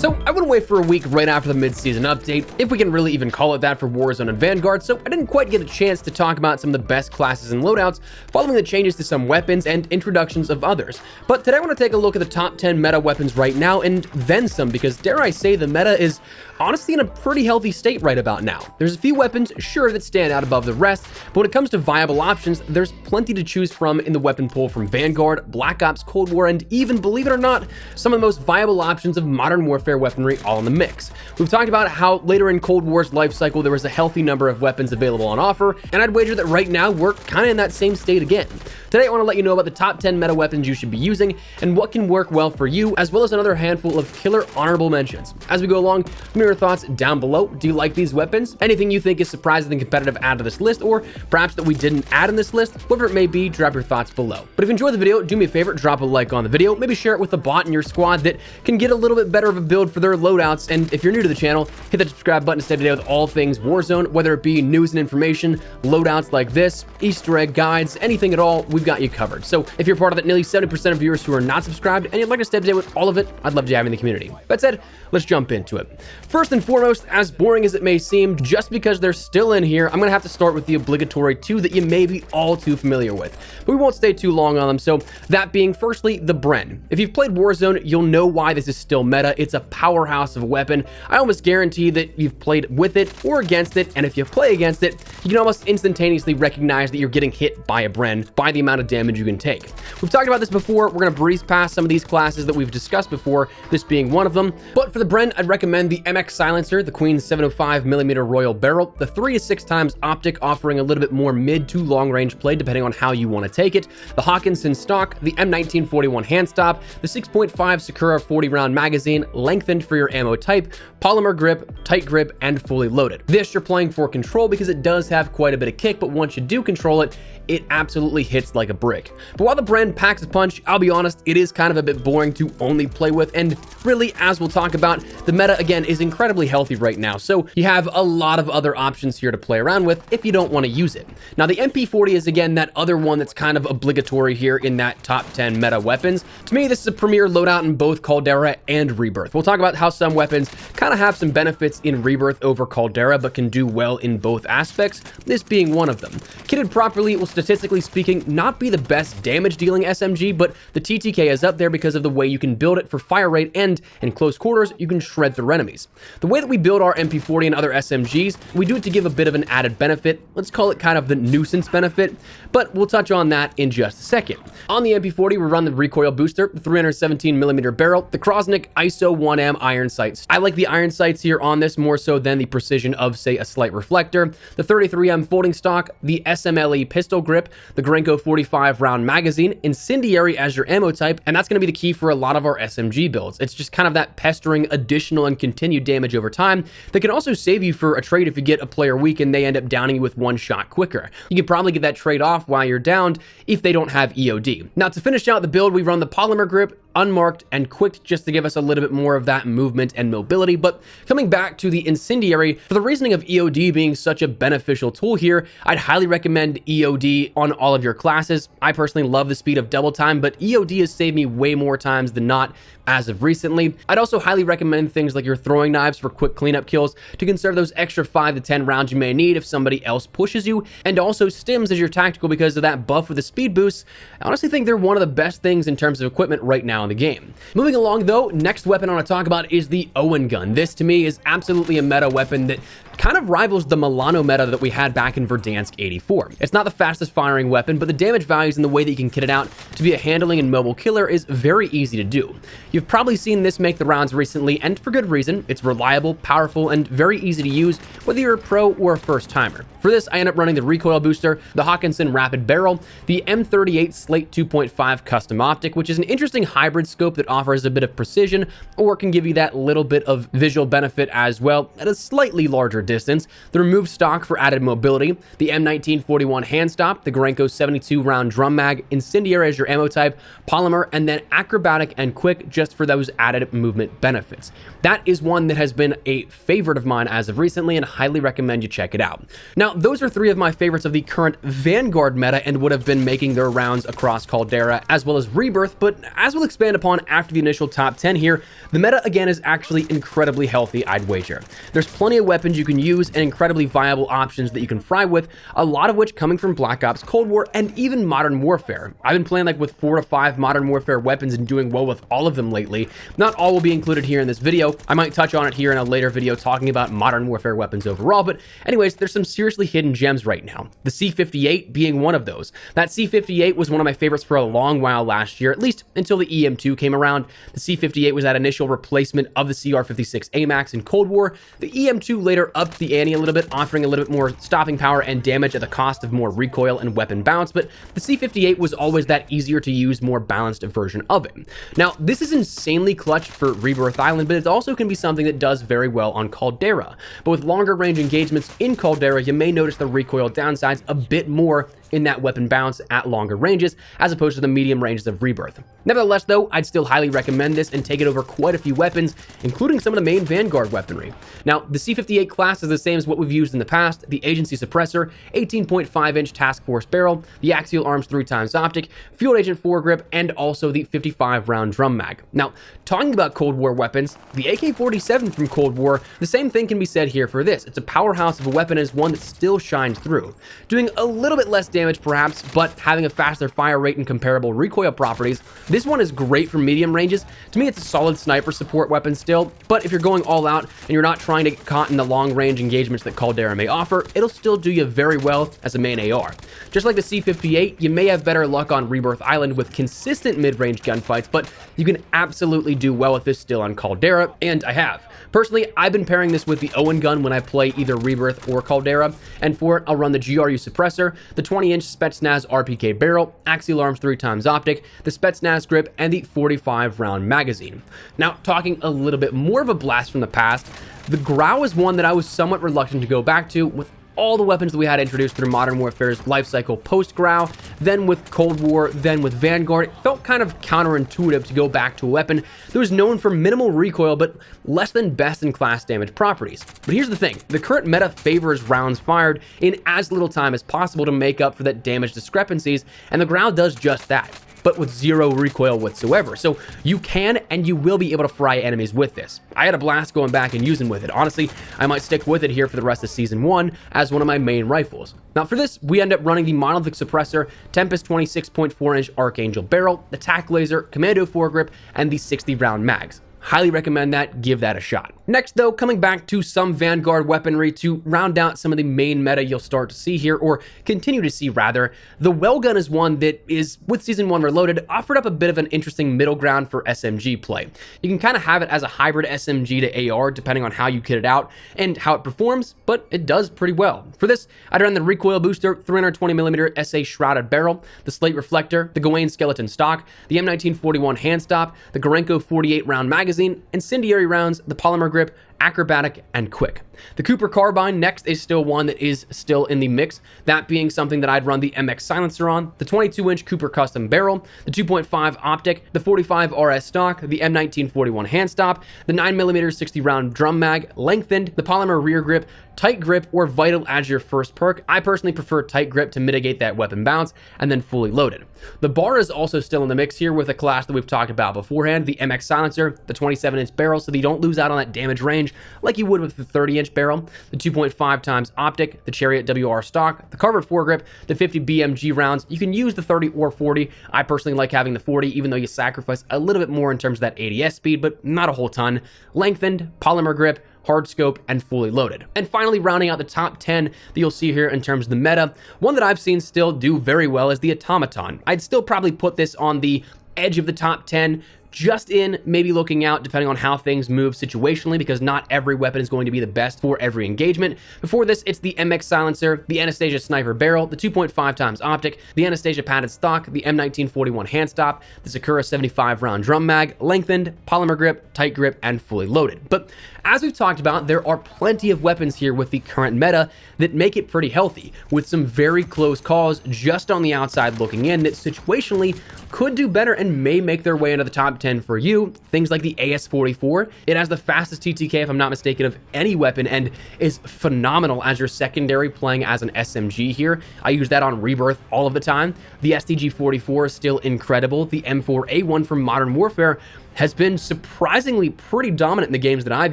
So I went away for a week right after the mid-season update, if we can really even call it that for Warzone and Vanguard, so I didn't quite get a chance to talk about some of the best classes and loadouts following the changes to some weapons and introductions of others. But today I want to take a look at the top 10 meta weapons right now and then some, because dare I say the meta is honestly in a pretty healthy state right about now. There's a few weapons, sure, that stand out above the rest, but when it comes to viable options, there's plenty to choose from in the weapon pool from Vanguard, Black Ops, Cold War, and even, believe it or not, some of the most viable options of modern warfare weaponry all in the mix. We've talked about how later in Cold War's life cycle there was a healthy number of weapons available on offer, and I'd wager that right now we're kind of in that same state again. Today I want to let you know about the top 10 meta weapons you should be using and what can work well for you, as well as another handful of killer honorable mentions. As we go along, let me know your thoughts down below. Do you like these weapons? Anything you think is surprising and competitive add to this list, or perhaps that we didn't add in this list? Whatever it may be, drop your thoughts below. But if you enjoyed the video, do me a favor, drop a like on the video, maybe share it with a bot in your squad that can get a little bit better of a build for their loadouts, and if you're new to the channel, hit that subscribe button to stay up to date with all things Warzone, whether it be news and information, loadouts like this, Easter egg guides, anything at all, we've got you covered. So if you're part of that nearly 70% of viewers who are not subscribed and you'd like to stay up to date with all of it, I'd love to have you in the community. That said, let's jump into it. First and foremost, as boring as it may seem, just because they're still in here, I'm gonna have to start with the obligatory two that you may be all too familiar with, but we won't stay too long on them. So that being, firstly, the BREN. If you've played Warzone, you'll know why this is still meta. It's a powerhouse of a weapon. I almost guarantee that you've played with it or against it, and if you play against it, you can almost instantaneously recognize that you're getting hit by a BREN by the amount of damage you can take. We've talked about this before. We're gonna breeze past some of these classes that we've discussed before, this being one of them. But for the BREN, I'd recommend the MX Silencer, the Queen's 705mm Royal Barrel, the 3 to 6 times optic, offering a little bit more mid to long range play depending on how you want to take it, the Hawkinson stock, the M1941 hand stop, the 6.5 Sakura 40 round magazine, lengthened for your ammo type, polymer grip, tight grip, and fully loaded. This you're playing for control because it does have quite a bit of kick, but once you do control it, it absolutely hits like a brick. But while the BREN packs a punch, I'll be honest, it is kind of a bit boring to only play with, and really, as we'll talk about, the meta again is incredibly healthy right now, so you have a lot of other options here to play around with if you don't want to use it. Now the MP40 is again that other one that's kind of obligatory here in that top 10 meta weapons. To me, this is a premier loadout in both Caldera and Rebirth. We'll talk about how some weapons kind of have some benefits in Rebirth over Caldera, but can do well in both aspects, this being one of them. Kitted properly, it will statistically speaking not be the best damage dealing SMG, but the TTK is up there because of the way you can build it for fire rate, and in close quarters you can shred through enemies. The way that we build our MP40 and other SMGs, we do it to give a bit of an added benefit. Let's call it kind of the nuisance benefit, but we'll touch on that in just a second. On the MP40, we run the recoil booster, the 317mm barrel, the Krosnick ISO 1M iron sights. I like the iron sights here on this more so than the precision of, say, a slight reflector, the 33M folding stock, the SMLE pistol grip, the Grenko 45 round magazine, incendiary as your ammo type, and that's going to be the key for a lot of our SMG builds. It's just kind of that pestering additional and continued damage over time that can also save you for a trade if you get a player weak and they end up downing you with one shot quicker. You can probably get that trade off while you're downed if they don't have EOD. Now to finish out the build, we run the polymer grip, unmarked and quick, just to give us a little bit more of that movement and mobility. But coming back to the incendiary, for the reasoning of EOD being such a beneficial tool here, I'd highly recommend EOD on all of your classes. I personally love the speed of double time, but EOD has saved me way more times than not as of recently. I'd also highly recommend things like your throwing knives for quick cleanup kills to conserve those extra 5 to 10 rounds you may need if somebody else pushes you, and also stims as your tactical because of that buff with the speed boost. I honestly think they're one of the best things in terms of equipment right now in the game. Moving along though, next weapon I want to talk about is the Owen Gun. This to me is absolutely a meta weapon that kind of rivals the Milano meta that we had back in Verdansk 84. It's not the fastest firing weapon, but the damage values and the way that you can kit it out to be a handling and mobile killer is very easy to do. You've probably seen this make the rounds recently, and for good reason. It's reliable, powerful, and very easy to use, whether you're a pro or a first timer. For this, I end up running the recoil booster, the Hawkinson rapid barrel, the M38 Slate 2.5 custom optic, which is an interesting hybrid scope that offers a bit of precision or can give you that little bit of visual benefit as well at a slightly larger distance, the removed stock for added mobility, the M1941 hand stop, the Grenko 72 round drum mag, incendiary as your ammo type, polymer, and then acrobatic and quick just for those added movement benefits. That is one that has been a favorite of mine as of recently, and highly recommend you check it out. Now, those are 3 of my favorites of the current Vanguard meta and would have been making their rounds across Caldera as well as Rebirth, but as we'll expect expand upon after the initial top 10 here, the meta again is actually incredibly healthy, I'd wager. There's plenty of weapons you can use and incredibly viable options that you can fry with, a lot of which coming from Black Ops Cold War and even Modern Warfare. I've been playing like with 4 to 5 Modern Warfare weapons and doing well with all of them lately. Not all will be included here in this video. I might touch on it here in a later video talking about Modern Warfare weapons overall, but anyways, there's some seriously hidden gems right now. The C58 being one of those. That C58 was one of my favorites for a long while last year, at least until the EM2 came around. The C58 was that initial replacement of the CR56 AMAX in Cold War. The EM2 later upped the ante a little bit, offering a little bit more stopping power and damage at the cost of more recoil and weapon bounce, but the C58 was always that easier to use, more balanced version of it. Now, this is insanely clutch for Rebirth Island, but it also can be something that does very well on Caldera. But with longer range engagements in Caldera, you may notice the recoil downsides a bit more in that weapon bounce at longer ranges, as opposed to the medium ranges of Rebirth. Nevertheless though, I'd still highly recommend this and take it over quite a few weapons, including some of the main Vanguard weaponry. Now, the C58 class is the same as what we've used in the past: the Agency Suppressor, 18.5-inch Task Force barrel, the Axial Arms 3x optic, Field Agent foregrip, and also the 55-round drum mag. Now, talking about Cold War weapons, the AK-47 from Cold War, the same thing can be said here for this. It's a powerhouse of a weapon and is one that still shines through. Doing a little bit less damage perhaps, but having a faster fire rate and comparable recoil properties, this one is great for medium ranges. To me, it's a solid sniper support weapon still, but if you're going all out and you're not trying to get caught in the long range engagements that Caldera may offer, it'll still do you very well as a main AR. Just like the C58, you may have better luck on Rebirth Island with consistent mid-range gunfights, but you can absolutely do well with this still on Caldera, and I have. Personally, I've been pairing this with the Owen Gun when I play either Rebirth or Caldera, and for it, I'll run the GRU Suppressor, the 20-inch Spetsnaz RPK barrel, Axial Arms 3x optic, the Spetsnaz grip, and the 45-round magazine. Now, talking a little bit more of a blast from the past, the Grau is one that I was somewhat reluctant to go back to with all the weapons that we had introduced through Modern Warfare's lifecycle post-Grau, then with Cold War, then with Vanguard. It felt kind of counterintuitive to go back to a weapon that was known for minimal recoil but less than best-in-class damage properties. But here's the thing, the current meta favors rounds fired in as little time as possible to make up for that damage discrepancies, and the Grau does just that, but with zero recoil whatsoever. So you can and you will be able to fry enemies with this. I had a blast going back and using with it. Honestly, I might stick with it here for the rest of Season 1 as one of my main rifles. Now for this, we end up running the Monolithic Suppressor, Tempest 26.4-inch Archangel barrel, the TAC laser, Commando foregrip, and the 60-round mags. Highly recommend that, give that a shot. Next though, coming back to some Vanguard weaponry to round out some of the main meta you'll start to see here, or continue to see rather, the Well Gun is one that is, with Season 1 Reloaded, offered up a bit of an interesting middle ground for SMG play. You can kind of have it as a hybrid SMG to AR depending on how you kit it out and how it performs, but it does pretty well. For this, I'd run the Recoil Booster 320mm SA Shrouded Barrel, the Slate Reflector, the Gawain Skeleton Stock, the M1941 Hand Stop, the Gorenko 48-round magazine, incendiary rounds, the polymer grip, acrobatic, and quick. The Cooper Carbine next is still one that is still in the mix, that being something that I'd run the MX silencer on, the 22-inch Cooper Custom Barrel, the 2.5 optic, the 45 RS stock, the M1941 hand stop, the 9mm 60-round drum mag, lengthened, the polymer rear grip, tight grip, or vital as your first perk. I personally prefer tight grip to mitigate that weapon bounce, and then fully loaded. The bar is also still in the mix here with a class that we've talked about beforehand, the MX silencer, the 27-inch barrel so that you don't lose out on that damage range like you would with the 30-inch barrel, the 2.5x optic, the Chariot WR stock, the Carver foregrip, the 50 BMG rounds. You can use the 30 or 40. I personally like having the 40 even though you sacrifice a little bit more in terms of that ADS speed, but not a whole ton. Lengthened, polymer grip, hard scope, and fully loaded. And finally, rounding out the top 10 that you'll see here in terms of the meta, one that I've seen still do very well is the Automaton. I'd still probably put this on the edge of the top 10, just in maybe looking out depending on how things move situationally, because not every weapon is going to be the best for every engagement. Before this, it's the MX silencer, the Anastasia sniper barrel, the 2.5x optic, the Anastasia padded stock, the M1941 hand stop, the Sakura 75-round drum mag, lengthened, polymer grip, tight grip, and fully loaded. But as we've talked about, there are plenty of weapons here with the current meta that make it pretty healthy, with some very close calls just on the outside looking in that situationally could do better and may make their way into the top 10 for you. Things like the AS44. It has the fastest TTK, if I'm not mistaken, of any weapon and is phenomenal as your secondary playing as an SMG here. I use that on Rebirth all of the time. The STG-44 is still incredible. The M4A1 from Modern Warfare has been surprisingly pretty dominant in the games that I've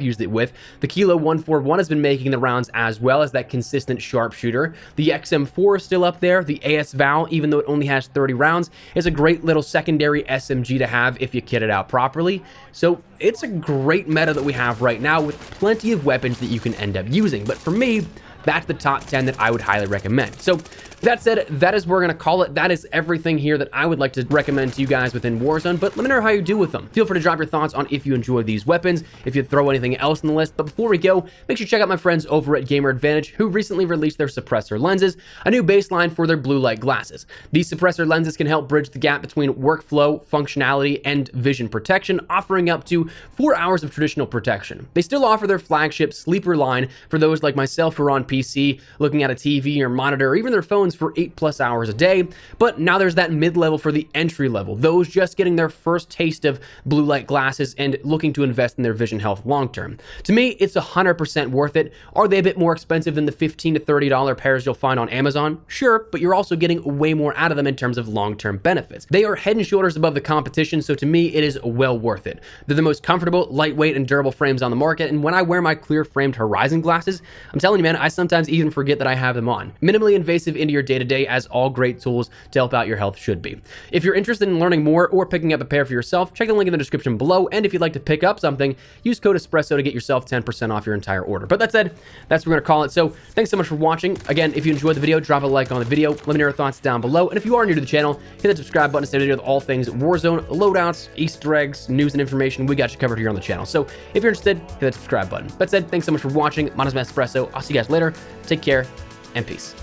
used it with. The Kilo 141 has been making the rounds as well as that consistent sharpshooter. The XM4 is still up there. The AS Val, even though it only has 30 rounds, is a great little secondary SMG to have if you kit it out properly. So it's a great meta that we have right now with plenty of weapons that you can end up using. But for me, that's the top 10 that I would highly recommend. So that said, that is what we're going to call it. That is everything here that I would like to recommend to you guys within Warzone, but let me know how you do with them. Feel free to drop your thoughts on if you enjoy these weapons, if you throw anything else on the list. But before we go, make sure you check out my friends over at Gamer Advantage, who recently released their suppressor lenses, a new baseline for their blue light glasses. These suppressor lenses can help bridge the gap between workflow, functionality, and vision protection, offering up to 4 hours of traditional protection. They still offer their flagship sleeper line for those like myself who are on PC, looking at a TV or monitor, or even their phones for 8+ hours a day. But now there's that mid-level for the entry level, those just getting their first taste of blue light glasses and looking to invest in their vision health long-term. To me, it's 100% worth it. Are they a bit more expensive than the $15 to $30 pairs you'll find on Amazon? Sure, but you're also getting way more out of them in terms of long-term benefits. They are head and shoulders above the competition, so to me, it is well worth it. They're the most comfortable, lightweight, and durable frames on the market, and when I wear my clear framed Horizon glasses, I'm telling you, man, I sometimes even forget that I have them on. Minimally invasive into your day-to-day, as all great tools to help out your health should be. If you're interested in learning more or picking up a pair for yourself, check the link in the description below, and if you'd like to pick up something, use code ESPRESSO to get yourself 10% off your entire order. But that said, that's what we're gonna call it. So thanks so much for watching. Again, if you enjoyed the video, drop a like on the video, let me know your thoughts down below, and if you are new to the channel, hit that subscribe button to stay up to date with all things Warzone, loadouts, Easter eggs, news and information. We got you covered here on the channel. So if you're interested, hit that subscribe button. That said, thanks so much for watching. My name is ESPRESSO. I'll see you guys later. Take care and peace.